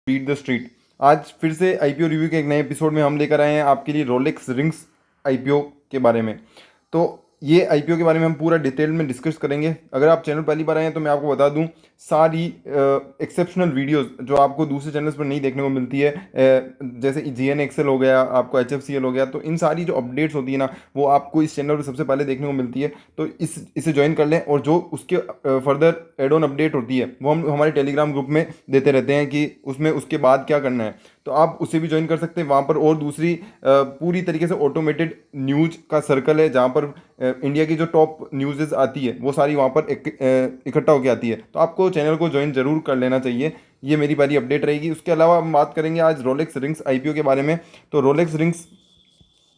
Beat the street. आज फिर से आईपीओ रिव्यू के एक नए एपिसोड में हम लेकर आए हैं आपके लिए रोलेक्स रिंग्स आईपीओ के बारे में। तो ये आईपीओ के बारे में हम पूरा डिटेल में डिस्कस करेंगे। अगर आप चैनल पहली बार आए हैं तो मैं आपको बता दूं, सारी एक्सेप्शनल वीडियोस जो आपको दूसरे चैनल्स पर नहीं देखने को मिलती है, जैसे जी एन एक्सएल हो गया, आपको एच एफ सी एल हो गया, तो इन सारी जो अपडेट्स होती है ना, वो आपको इस चैनल पर सबसे पहले देखने को मिलती है। तो इसे ज्वाइन कर लें, और जो उसके फर्दर एड ऑन अपडेट होती है वो हम हमारे टेलीग्राम ग्रुप में देते रहते हैं कि उसमें उसके बाद क्या करना है। तो आप उसे भी ज्वाइन कर सकते हैं वहाँ पर। और दूसरी पूरी तरीके से ऑटोमेटेड न्यूज का सर्कल है, जहाँ पर इंडिया की जो टॉप न्यूज़ आती है वो सारी वहाँ पर इकट्ठा होकर आती है। तो आपको चैनल को ज्वाइन जरूर कर लेना चाहिए। ये मेरी पहली अपडेट रहेगी। उसके अलावा हम बात करेंगे आज रोलेक्स रिंग्स आईपीओ के बारे में। तो रोलेक्स रिंग्स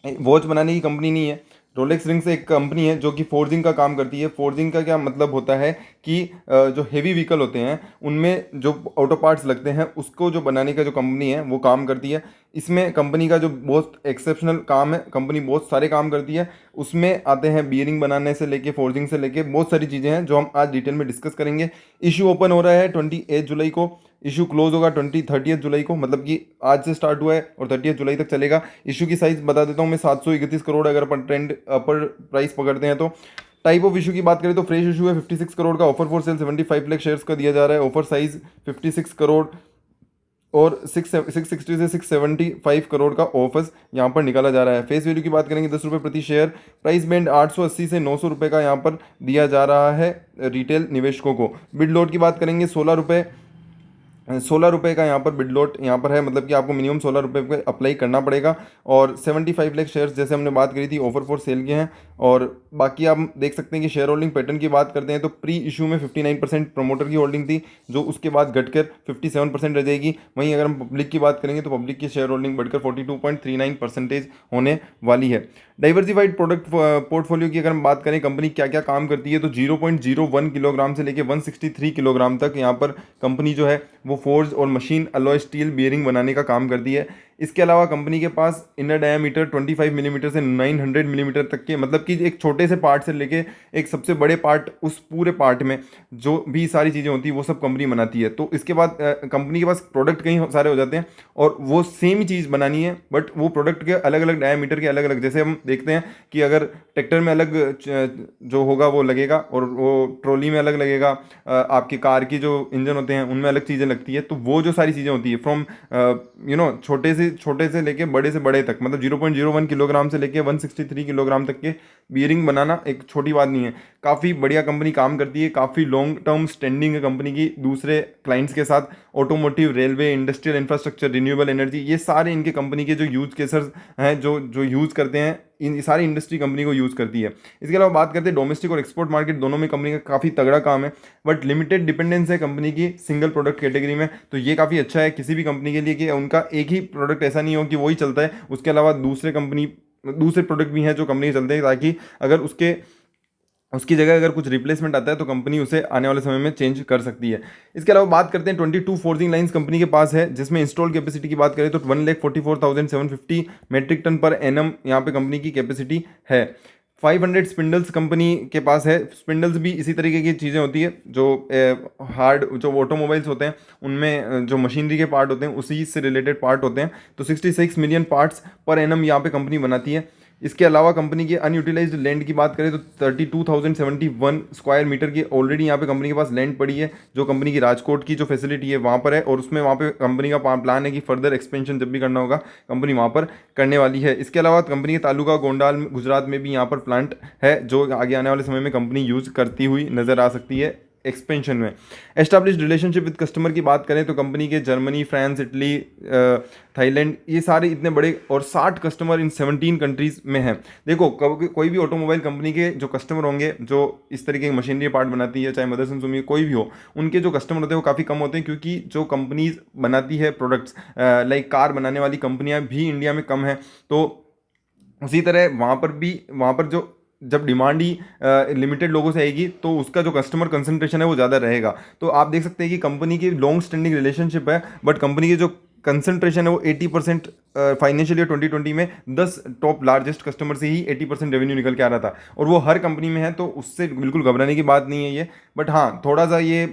वॉच बनाने की कंपनी नहीं है। रोलेक्स रिंग्स एक कंपनी है जो कि फोर्जिंग का काम करती है। फोर्जिंग का क्या मतलब होता है कि जो हेवी व्हीकल होते हैं उनमें जो ऑटो पार्ट्स लगते हैं उसको जो बनाने का जो कंपनी है वो काम करती है। इसमें कंपनी का जो बहुत एक्सेप्शनल काम है, कंपनी बहुत सारे काम करती है। उसमें आते हैं बियरिंग बनाने से लेके फोर्जिंग से लेके बहुत सारी चीज़ें हैं जो हम आज डिटेल में डिस्कस करेंगे। इशू ओपन हो रहा है 28 जुलाई को, इशू क्लोज होगा 30 जुलाई को, मतलब कि आज से स्टार्ट हुआ है और 30 जुलाई तक चलेगा। इशू की साइज बता देता हूँ मैं, 731 करोड़ अगर अपन ट्रेंड अपर प्राइस पकड़ते हैं तो। टाइप ऑफ इशू की बात करें तो फ्रेश इशू है 56 करोड़ का। Offer for sale 75 lakh shares का दिया जा रहा है। ऑफर साइज 56 करोड़ और 660 से 675 करोड़ का ऑफर्स यहाँ पर निकाला जा रहा है। फेस वैल्यू की बात करेंगे 10 रुपये प्रति शेयर। प्राइस बैंड 880 से 900 रुपये का यहाँ पर दिया जा रहा है रिटेल निवेशकों को। बिड लॉट की बात करेंगे 16 रुपये का यहाँ पर बिड लॉट यहाँ पर है, मतलब कि आपको मिनिमम 16 रुपये पे अप्लाई करना पड़ेगा। और 75 लाख शेयर्स जैसे हमने बात करी थी ऑफर फॉर सेल के हैं। और बाकी आप देख सकते हैं कि शेयर होल्डिंग पैटर्न की बात करते हैं तो प्री इशू में 59% प्रमोटर की होल्डिंग थी, जो उसके बाद घटकर 57% रह जाएगी। वहीं अगर हम पब्लिक की बात करेंगे तो पब्लिक की शेयर होल्डिंग बढ़कर 42.39% होने वाली है। डाइवर्सिफाइड प्रोडक्ट पोर्टफोलियो की अगर हम बात करें कंपनी क्या क्या काम करती है, तो 0.01 किलोग्राम से लेकर 163 किलोग्राम तक यहाँ पर कंपनी जो है वो फोर्ज और मशीन अलॉय स्टील बियरिंग बनाने का काम करती है। इसके अलावा कंपनी के पास इनर डायामीटर 25 मिलीमीटर से 900 मिलीमीटर तक के, मतलब कि एक छोटे से पार्ट से लेके एक सबसे बड़े पार्ट, उस पूरे पार्ट में जो भी सारी चीज़ें होती है वो सब कंपनी बनाती है। तो इसके बाद कंपनी के पास प्रोडक्ट कई सारे हो जाते हैं और वो सेम ही चीज़ बनानी है, बट वो प्रोडक्ट के अलग अलग डायामीटर के अलग अलग, जैसे हम देखते हैं कि अगर ट्रैक्टर में अलग जो होगा वो लगेगा और वो ट्रॉली में अलग लगेगा, आपकी कार की जो इंजन होते हैं उनमें अलग चीज़ें लगती है। तो वो जो सारी चीज़ें होती है फ्रॉम छोटे से लेके बड़े से बड़े तक, मतलब 0.01 किलोग्राम से लेके 163 किलोग्राम तक के बियरिंग बनाना एक छोटी बात नहीं है। काफ़ी बढ़िया कंपनी काम करती है, काफ़ी लॉन्ग टर्म स्टैंडिंग है कंपनी की दूसरे क्लाइंट्स के साथ। Automotive, railway, industrial infrastructure, renewable energy, ये सारे इनके कंपनी के जो यूज केसेस हैं, जो जो यूज़ करते हैं, इन सारी इंडस्ट्री कंपनी को यूज़ करती है। इसके अलावा बात करते हैं डोमेस्टिक और एक्सपोर्ट मार्केट दोनों में कंपनी का काफ़ी तगड़ा काम है, बट लिमिटेड डिपेंडेंस है कंपनी की सिंगल प्रोडक्ट कैटेगरी में। तो ये काफ़ी अच्छा है किसी भी कंपनी के लिए कि उनका एक ही प्रोडक्ट ऐसा नहीं हो कि वही चलता है, उसके अलावा दूसरे प्रोडक्ट भी हैं जो कंपनी के चलते हैं, ताकि अगर उसकी जगह अगर कुछ रिप्लेसमेंट आता है तो कंपनी उसे आने वाले समय में चेंज कर सकती है। इसके अलावा बात करते हैं 22 फोर्जिंग लाइंस कंपनी के पास है, जिसमें इंस्टॉल कैपेसिटी की बात करें तो 1,44,750 मेट्रिक टन पर एनम यहाँ पे कंपनी की कैपेसिटी है। 500 स्पिंडल्स कंपनी के पास है। स्पिंडल्स भी इसी तरीके की चीज़ें होती है जो हार्ड जो ऑटोमोबाइल्स होते हैं उनमें जो मशीनरी के पार्ट होते हैं उसी से रिलेटेड पार्ट होते हैं। तो 66 मिलियन पार्ट्स पर एनम यहाँ पे कंपनी बनाती है। इसके अलावा कंपनी की अनयूटिलाइज्ड लैंड की बात करें तो 32,071 स्क्वायर मीटर की ऑलरेडी यहाँ पे कंपनी के पास लैंड पड़ी है, जो कंपनी की राजकोट की जो फैसिलिटी है वहाँ पर है। और उसमें वहाँ पे कंपनी का प्लान है कि फर्दर एक्सपेंशन जब भी करना होगा कंपनी वहाँ पर करने वाली है। इसके अलावा कंपनी के तालुका गोंडाल गुजरात में भी यहाँ पर प्लांट है, जो आगे आने वाले समय में कंपनी यूज़ करती हुई नज़र आ सकती है एक्सपेंशन में। एस्टाब्लिश्ड रिलेशनशिप विद कस्टमर की बात करें तो कंपनी के जर्मनी, फ्रांस, इटली, थाईलैंड, ये सारे इतने बड़े, और 60 कस्टमर इन 17 कंट्रीज़ में हैं। देखो कोई भी ऑटोमोबाइल कंपनी के जो कस्टमर होंगे जो इस तरीके की मशीनरी पार्ट बनाती है, चाहे मदरसन सुमी कोई भी हो, उनके जो कस्टमर होते हैं वो काफ़ी कम होते हैं, क्योंकि जो कंपनीज बनाती है प्रोडक्ट्स, लाइक कार बनाने वाली कंपनियाँ भी इंडिया में कम हैं। तो उसी तरह वहाँ पर जो जब डिमांड ही लिमिटेड लोगों से आएगी तो उसका जो कस्टमर कंसंट्रेशन है वो ज़्यादा रहेगा। तो आप देख सकते हैं कि कंपनी की लॉन्ग स्टैंडिंग रिलेशनशिप है, बट कंपनी की जो कंसंट्रेशन है वो 80%। फाइनेंशियल ईयर 2020 में 10 टॉप लार्जेस्ट कस्टमर से ही 80% रेवेन्यू निकल के आ रहा था, और वो हर कंपनी में है, तो उससे बिल्कुल घबराने की बात नहीं है ये। बट हाँ, थोड़ा सा ये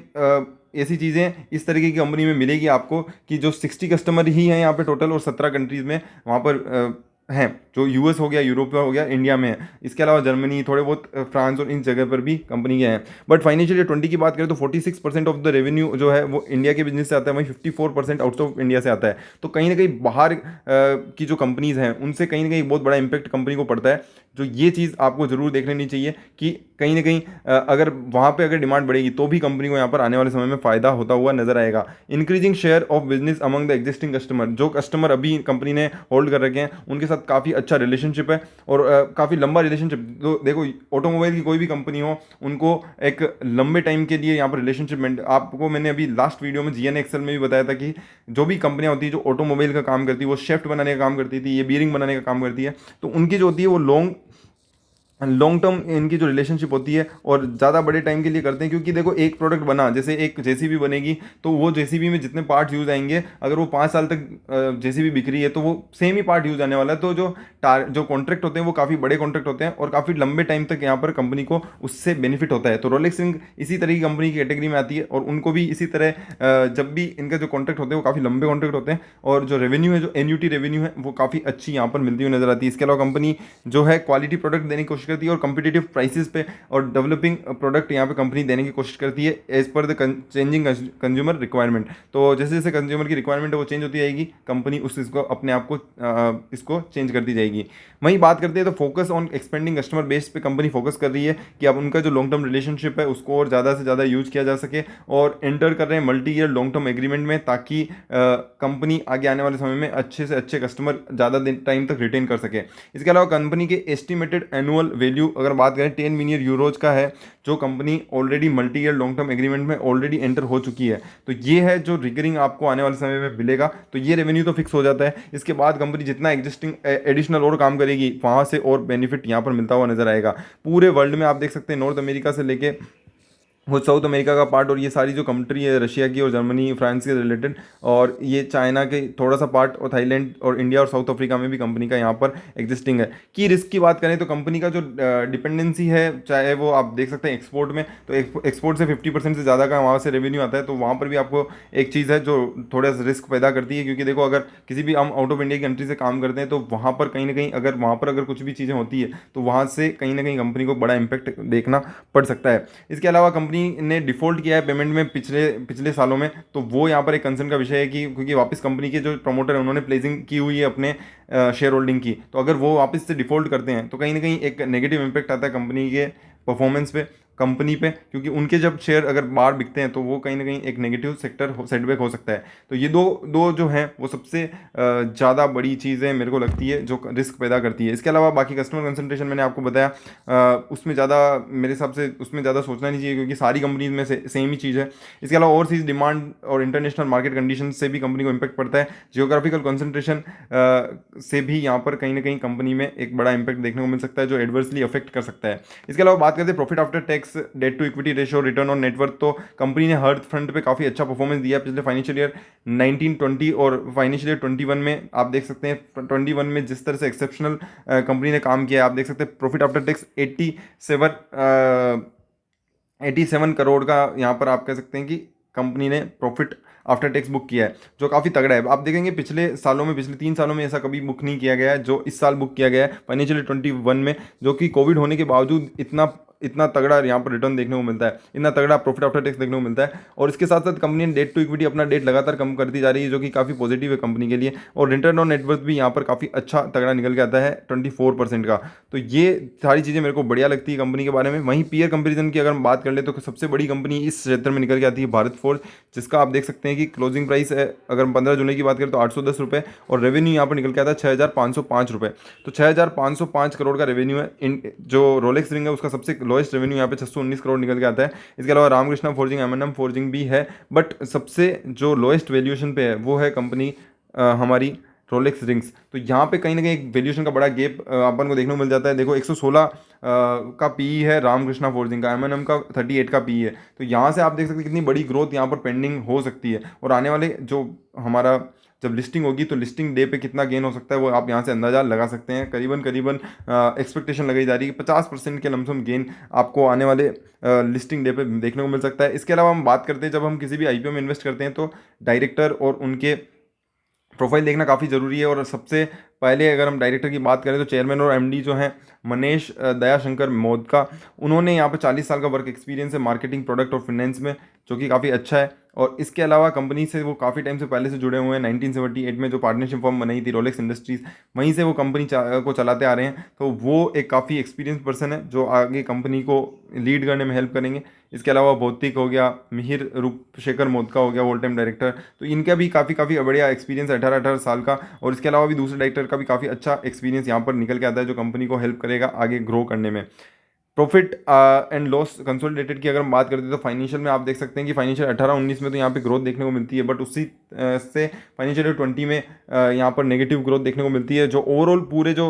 ऐसी चीज़ें इस तरीके की कंपनी में मिलेगी आपको कि जो 60 कस्टमर ही हैं यहाँ पे टोटल, और 17 कंट्रीज़ में वहाँ पर हैं, जो यूएस हो गया, यूरोप हो गया, इंडिया में है। इसके अलावा जर्मनी, थोड़े बहुत फ्रांस और इन जगह पर भी कंपनी के हैं। बट फाइनेंशियल ईयर 20 की बात करें तो 46% ऑफ द रेवेन्यू जो है वो इंडिया के बिजनेस से आता है, वहीं 54% आउट ऑफ इंडिया से आता है। तो कहीं ना कहीं बाहर की जो कंपनीज़ हैं उनसे कहीं ना कहीं बहुत बड़ा इंपैक्ट कंपनी को पड़ता है। जो ये चीज़ आपको ज़रूर देख लेनी चाहिए कि कहीं ना कहीं अगर वहाँ पे अगर डिमांड बढ़ेगी तो भी कंपनी को यहाँ पर आने वाले समय में फ़ायदा होता हुआ नजर आएगा। Increasing share of business among the existing customer, जो कस्टमर अभी कंपनी ने होल्ड कर रखे हैं उनके साथ काफ़ी अच्छा रिलेशनशिप है, और काफ़ी लंबा रिलेशनशिप। तो देखो, ऑटोमोबाइल की कोई भी कंपनी हो, उनको एक लंबे टाइम के लिए यहाँ पर रिलेशनशिप, आपको मैंने अभी लास्ट वीडियो में जीएन एक्सेल में भी बताया था कि जो भी कंपनियाँ होती है जो ऑटोमोबाइल का काम करती है, वो शेफ्ट बनाने का काम करती थी, ये बीयरिंग बनाने का काम करती है, तो उनकी जो होती है वो लॉन्ग टर्म इनकी जो रिलेशनशिप होती है और ज़्यादा बड़े टाइम के लिए करते हैं। क्योंकि देखो, एक प्रोडक्ट बना, जैसे एक जेसीबी बनेगी, तो वो जेसीबी में जितने पार्ट यूज़ आएंगे, अगर वो 5 साल तक जेसीबी बिक रही है तो वो सेम ही पार्ट यूज़ आने वाला है। तो जो कॉन्ट्रैक्ट होते हैं वो काफ़ी बड़े कॉन्ट्रैक्ट होते हैं और काफ़ी लंबे टाइम तक यहाँ पर कंपनी को उससे बेनिफिट होता है। तो रोलेक्स सिंह इसी तरह की कंपनी की कैटेगरी में आती है, और उनको भी इसी तरह जब भी इनका जो कॉन्ट्रैक्ट होते हैं वो काफ़ी लंबे कॉन्ट्रैक्ट होते हैं, और जो रेवेन्यू है, जो एन्यूटी रेवेन्यू है, वो काफ़ी अच्छी यहाँ पर मिलती हुई नजर आती है। इसके अलावा कंपनी जो है क्वालिटी प्रोडक्ट देने की कोशिश करती है और कम्पिटेटिव प्राइसेस पे और डेवलपिंग प्रोडक्ट यहाँ पे कंपनी देने की कोशिश करती है as per the changing consumer requirement. तो जैसे जैसे कंज्यूमर की रिक्वायरमेंट है वो चेंज होती जाएगी, कंपनी उस इसको अपने आप को इसको चेंज करती जाएगी। वहीं बात करते हैं तो focus on expanding customer base पे कंपनी फोकस कर रही है कि अब उनका जो लॉन्ग टर्म रिलेशनशिप है उसको और ज़्यादा से ज़्यादा यूज किया जा सके, और एंटर कर रहे हैं multi year long term agreement में, ताकि कंपनी आगे आने वाले समय में अच्छे से अच्छे कस्टमर ज़्यादा टाइम तक रिटेन कर सके। इसके अलावा कंपनी के एस्टिमेटेड एनुअल वैल्यू अगर बात करें 10 मिलियन यूरोज का है, जो company already multi year long term agreement में ऑलरेडी एंटर हो चुकी है। तो ये है जो रिकरिंग आपको आने वाले समय में मिलेगा, तो ये रेवेन्यू तो फिक्स हो जाता है। इसके बाद कंपनी जितना एग्जिस्टिंग एडिशनल और काम करेगी, वहाँ से और बेनिफिट यहाँ पर मिलता हुआ नजर आएगा। पूरे वर्ल्ड में आप देख सकते हैं, नॉर्थ अमेरिका से लेके वो साउथ अमेरिका का पार्ट, और ये सारी जो कंट्री है रशिया की और जर्मनी फ्रांस के रिलेटेड, और ये चाइना के थोड़ा सा पार्ट, और थाईलैंड और इंडिया और साउथ अफ्रीका में भी कंपनी का यहाँ पर एग्जिस्टिंग है। की रिस्क की बात करें तो कंपनी का जो डिपेंडेंसी है, चाहे वो आप देख सकते हैं एक्सपोर्ट में, तो एक्सपोर्ट से 50% से ज़्यादा का वहाँ से रेवेन्यू आता है। तो वहाँ पर भी आपको एक चीज़ है जो थोड़ा सा रिस्क पैदा करती है, क्योंकि देखो, अगर किसी भी हम आउट ऑफ इंडिया की कंट्री से काम करते हैं तो वहाँ पर कहीं ना कहीं अगर वहाँ पर अगर कुछ भी चीज़ें होती है तो वहाँ से कहीं ना कहीं कंपनी को बड़ा इंपैक्ट देखना पड़ सकता है। इसके अलावा कंपनी ने डिफॉल्ट किया है पेमेंट में पिछले पिछले सालों में, तो वो यहाँ पर एक कंसर्न का विषय है कि क्योंकि वापस कंपनी के जो प्रमोटर है उन्होंने प्लेसिंग की हुई है अपने शेयर होल्डिंग की, तो अगर वो वापस से डिफॉल्ट करते हैं तो कहीं ना कहीं एक नेगेटिव इंपैक्ट आता है कंपनी के परफॉर्मेंस पे, कंपनी पे, क्योंकि उनके जब शेयर अगर बाहर बिकते हैं तो वो कहीं ना कहीं एक नेगेटिव सेटबैक हो सकता है। तो ये दो दो जो हैं वो सबसे ज़्यादा बड़ी चीज़ें मेरे को लगती है जो रिस्क पैदा करती है। इसके अलावा बाकी कस्टमर कंसंट्रेशन मैंने आपको बताया, उसमें ज़्यादा मेरे हिसाब से उसमें ज़्यादा सोचना नहीं चाहिए, क्योंकि सारी कंपनीज में से सेम ही चीज़ है। इसके अलावा ओवरसीज डिमांड और इंटरनेशनल मार्केट कंडीशन से भी कंपनी को इम्पैक्ट पड़ता है। जियोग्राफिकल कंसंट्रेशन से भी यहाँ पर कहीं ना कहीं कंपनी में एक बड़ा इंपैक्ट देखने को मिल सकता है, जो एडवर्सली अफेक्ट कर सकता है। इसके अलावा बात करते हैं profit after tax, debt to equity ratio, return on net worth, तो कंपनी ने हर फ्रंट पे काफ़ी अच्छा परफॉर्मेंस दिया पिछले फाइनेंशियल ईयर 19-20 और फाइनेंशियल ईयर 21 में। आप देख सकते हैं 21 में जिस तरह से एक्सेप्शनल कंपनी ने काम किया है, आप देख सकते हैं प्रॉफिट आफ्टर टैक्स 87 करोड़ का यहाँ पर आप कह सकते हैं कि कंपनी ने प्रॉफिट आफ्टर टैक्स बुक किया है, जो काफ़ी तगड़ा है। आप देखेंगे पिछले सालों में, पिछले 3 सालों में ऐसा कभी बुक नहीं किया गया है जो इस साल बुक किया गया है फाइनेंशियल 21 में, जो कि कोविड होने के बावजूद इतना तगड़ा यहाँ पर रिटर्न देखने को मिलता है, इतना तगड़ा प्रॉफिट आफ्टर टैक्स देखने को मिलता है। और इसके साथ साथ कंपनी ने डेट टू इक्विटी अपना डेट लगातार कम करती जा रही है, जो कि काफ़ी पॉजिटिव है कंपनी के लिए। और रिटर्न ऑन नेटवर्थ भी यहाँ पर काफ़ी अच्छा तगड़ा निकल के आता है 24% का। तो ये सारी चीज़ें मेरे को बढ़िया लगती है कंपनी के बारे में। वहीं पीयर कंपेरिजन की अगर हम बात कर ले तो सबसे बड़ी कंपनी इस क्षेत्र में निकल के आती है भारत फोर्ज, जिसका आप देख सकते हैं कि क्लोजिंग प्राइस है अगर हम 15 जुलाई की बात करें तो 810 रुपये, और रेवेन्यू यहाँ पर निकल के आता है 6505 रुपये। तो 6505 करोड़ का रेवेन्यू है। जो रोलेक्स रिंग है उसका सबसे लोएस्ट रेवेन्यू यहाँ पे 619 करोड़ निकल के आता है। इसके अलावा रामकृष्णा फोर्जिंग, M&M फोर्जिंग भी है, बट सबसे जो लोएस्ट वैल्यूएशन पे है वो है कंपनी हमारी रोलेक्स रिंग्स। तो यहाँ पे कहीं ना कहीं एक वैल्यूएशन का बड़ा गैप अपन को देखने को मिल जाता है। देखो 116 का पीई है रामकृष्णा फोर्जिंग का, M&M का 38 का पीई है। तो यहाँ से आप देख सकते हैं कितनी बड़ी ग्रोथ यहाँ पर पेंडिंग हो सकती है, और आने वाले जो हमारा जब लिस्टिंग होगी तो लिस्टिंग डे पे कितना गेन हो सकता है वो आप यहाँ से अंदाजा लगा सकते हैं। करीबन करीबन एक्सपेक्टेशन लगाई जा रही है कि 50% के लमसम गेन आपको आने वाले लिस्टिंग डे पे देखने को मिल सकता है। इसके अलावा हम बात करते हैं, जब हम किसी भी आईपीओ में इन्वेस्ट करते हैं तो डायरेक्टर और उनके प्रोफाइल देखना काफ़ी ज़रूरी है। और सबसे पहले अगर हम डायरेक्टर की बात करें तो चेयरमैन और एमडी जो हैं मनीष दयाशंकर मोदका, उन्होंने यहाँ पे 40 साल का वर्क एक्सपीरियंस है मार्केटिंग, प्रोडक्ट और फाइनेंस में, जो कि काफ़ी अच्छा है। और इसके अलावा कंपनी से वो काफ़ी टाइम से पहले से जुड़े हुए हैं। 1978 में जो पार्टनरशिप फर्म बनाई थी रोलेक्स इंडस्ट्रीज़, वहीं से वो कंपनी को चलाते आ रहे हैं। तो वो एक काफ़ी एक्सपीरियंस पर्सन है जो आगे कंपनी को लीड करने में हेल्प करेंगे। इसके अलावा भौतिक हो गया, मिहिर रूपशेखर मोदका हो गया वोल टाइम डायरेक्टर, तो इनका भी काफ़ी बढ़िया एक्सपीरियंस है 18 साल का। और इसके अलावा भी दूसरे डायरेक्टर का भी काफ़ी अच्छा एक्सपीरियंस यहाँ पर निकल के आता है, जो कंपनी को हेल्प करेगा आगे ग्रो करने में। प्रॉफिट एंड लॉस कंसोलिडेटेड की अगर हम बात करते हैं तो फाइनेंशियल में आप देख सकते हैं कि फाइनेंशियल 18-19 में तो यहाँ पे ग्रोथ देखने को मिलती है, बट उसी से फाइनेंशियल 20 में यहाँ पर नेगेटिव ग्रोथ देखने को मिलती है। जो ओवरऑल पूरे जो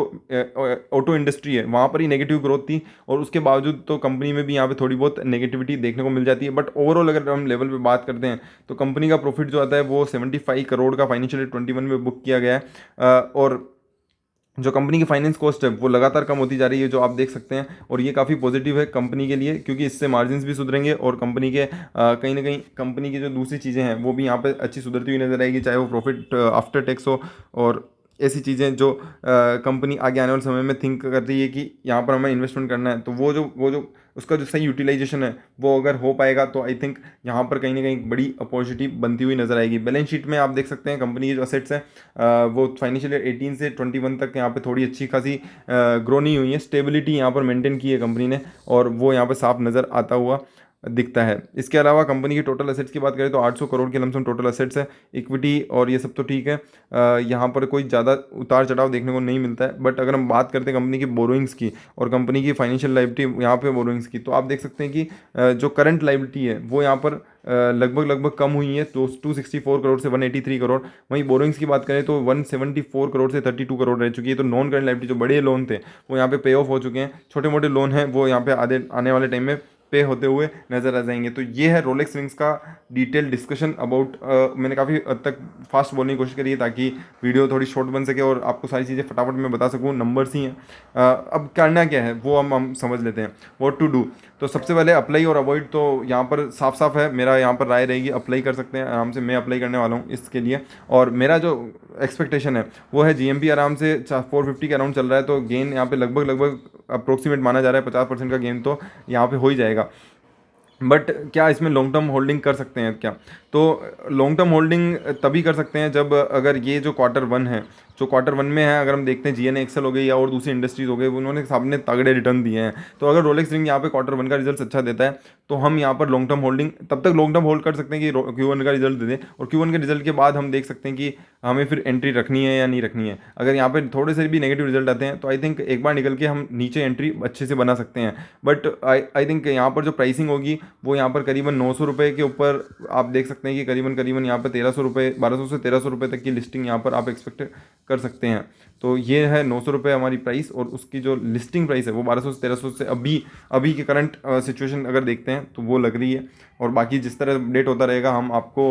ऑटो इंडस्ट्री है वहाँ पर ही नेगेटिव ग्रोथ थी, और उसके बावजूद तो कंपनी में भी यहाँ पे थोड़ी बहुत नेगेटिविटी देखने को मिल जाती है। बट ओवरऑल अगर हम लेवल पे बात करते हैं तो कंपनी का प्रॉफिट जो आता है वो 75 करोड़ का फाइनेंशियल 21 में बुक किया गया है। और जो कंपनी की फाइनेंस कॉस्ट है वो लगातार कम होती जा रही है, जो आप देख सकते हैं। और ये काफ़ी पॉजिटिव है कंपनी के लिए, क्योंकि इससे मार्जिन्स भी सुधरेंगे और कंपनी के कहीं ना कहीं कंपनी की जो दूसरी चीज़ें हैं वो भी यहाँ पे अच्छी सुधरती हुई नजर आएगी, चाहे वो प्रॉफिट आफ्टर टैक्स हो और ऐसी चीज़ें जो कंपनी आगे आने वाले समय में थिंक कर रही है कि यहाँ पर हमें इन्वेस्टमेंट करना है। तो वो जो उसका जो सही यूटिलाइजेशन है वो अगर हो पाएगा तो आई थिंक यहाँ पर कहीं ना कहीं बड़ी अपॉर्चुनिटी बनती हुई नजर आएगी। बैलेंस शीट में आप देख सकते हैं कंपनी के जो असेट्स हैं वो फाइनेंशियल ईयर 18 से 21 तक यहाँ पे थोड़ी अच्छी खासी ग्रो नहीं हुई है, स्टेबिलिटी यहाँ पर मेंटेन की है कंपनी ने, और वो यहाँ पर साफ नज़र आता हुआ दिखता है। इसके अलावा कंपनी की टोटल एसेट्स की बात करें तो 800 करोड़ के लमसम टोटल एसेट्स है। इक्विटी और ये सब तो ठीक है, यहाँ पर कोई ज़्यादा उतार चढ़ाव देखने को नहीं मिलता है। बट अगर हम बात करते हैं कंपनी की बोरोइंग्स की और कंपनी की फाइनेंशियल लाइबिलिटी यहाँ पे बोरोइंग्स की, तो आप देख सकते हैं कि जो करंट लाइबिलिटी है वो यहाँ पर लगभग कम हुई है, तो 264 करोड़ से 183 करोड़। वहीं बोरोइंग्स की बात करें तो 174 करोड़ से 32 करोड़ रह चुकी है। तो नॉन करंट लाइबिलिटी जो बड़े लोन थे वो यहाँ पे पे ऑफ हो चुके हैं, छोटे मोटे लोन हैं वो यहाँ पे आने वाले टाइम में पे होते हुए नज़र आ जाएंगे। तो ये है रोलेक्स रिंग्स का डिटेल डिस्कशन अबाउट। मैंने काफ़ी हद तक फास्ट बोलने की कोशिश करी है ताकि वीडियो थोड़ी शॉर्ट बन सके और आपको सारी चीज़ें फटाफट मैं बता सकूँ। नंबर्स ही हैं, अब करना क्या है वो हम समझ लेते हैं, व्हाट टू डू। तो सबसे पहले अप्लाई और अवॉइड तो यहाँ पर साफ साफ है, मेरा यहाँ पर राय रहेगी अप्लाई कर सकते हैं आराम से। मैं अप्लाई करने वाला हूँ इसके लिए, और मेरा जो एक्सपेक्टेशन है वो है जीएमपी आराम से 450 के अराउंड चल रहा है, तो गेन यहाँ पे लगभग अप्रोक्सीमेट माना जा रहा है 50% का गेन तो यहाँ पे हो ही जाएगा। बट क्या इसमें लॉन्ग टर्म होल्डिंग कर सकते हैं क्या? तो लॉन्ग टर्म होल्डिंग तभी कर सकते हैं जब अगर ये जो Q1 है, जो Q1 में है, अगर हम देखते हैं जीएनए एक्सेल हो गई या और दूसरी इंडस्ट्रीज हो गई, उन्होंने सामने तगड़े रिटर्न दिए हैं। तो अगर रोलेक्स रिंग यहाँ पे Q1 का रिजल्ट अच्छा देता है तो हम यहाँ पर लॉन्ग टर्म होल्डिंग तब तक लॉन्ग टर्म होल्ड कर सकते हैं कि Q1 का रिजल्ट दे दें, और Q1 के रिजल्ट के बाद हम देख सकते हैं कि हमें फिर एंट्री रखनी है या नहीं रखनी है। अगर यहाँ पे थोड़े से भी नेगेटिव रिजल्ट आते हैं तो आई थिंक एक बार निकल के हम नीचे एंट्री अच्छे से बना सकते हैं। बट आई थिंक यहाँ पर जो प्राइसिंग होगी वो यहाँ पर करीबन 900 रुपये के ऊपर आप देख सकते हैं कि करीबन यहाँ पर 1300 रुपये, 1200 से 1300 रुपये तक की लिस्टिंग यहाँ पर आप एक्सपेक्ट कर सकते हैं। तो ये है 900 रुपये हमारी प्राइस, और उसकी जो लिस्टिंग प्राइस है वो 1200 से 1300 से अभी के करंट सिचुएशन अगर देखते हैं तो वो लग रही है। और बाकी जिस तरह अपडेट होता रहेगा हम आपको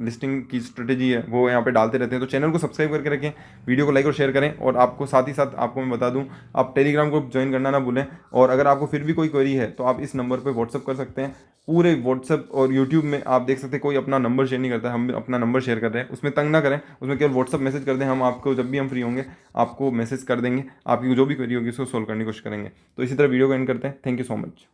लिस्टिंग की स्ट्रेटेजी है वो यहाँ पे डालते रहते हैं। तो चैनल को सब्सक्राइब करके रखें, वीडियो को लाइक और शेयर करें, और आपको साथ ही साथ आपको मैं बता दूं आप टेलीग्राम ग्रुप ज्वाइन करना ना भूलें। और अगर आपको फिर भी कोई क्वेरी है तो आप इस नंबर पर व्हाट्सअप कर सकते हैं। पूरे व्हाट्सअप और यूट्यूब में आप देख सकते हैं कोई अपना नंबर शेयर नहीं करता, हम अपना नंबर शेयर कर रहे हैं, उसमें तंग ना करें, उसमें केवल व्हाट्सअप मैसेज कर दें, हम आपको जब भी हम फ्री होंगे आपको मैसेज कर देंगे, आपकी जो भी क्वेरी होगी उसको सोल्व करने की कोशिश करेंगे। तो इसी तरह वीडियो को एंड करते हैं। Thank you so much.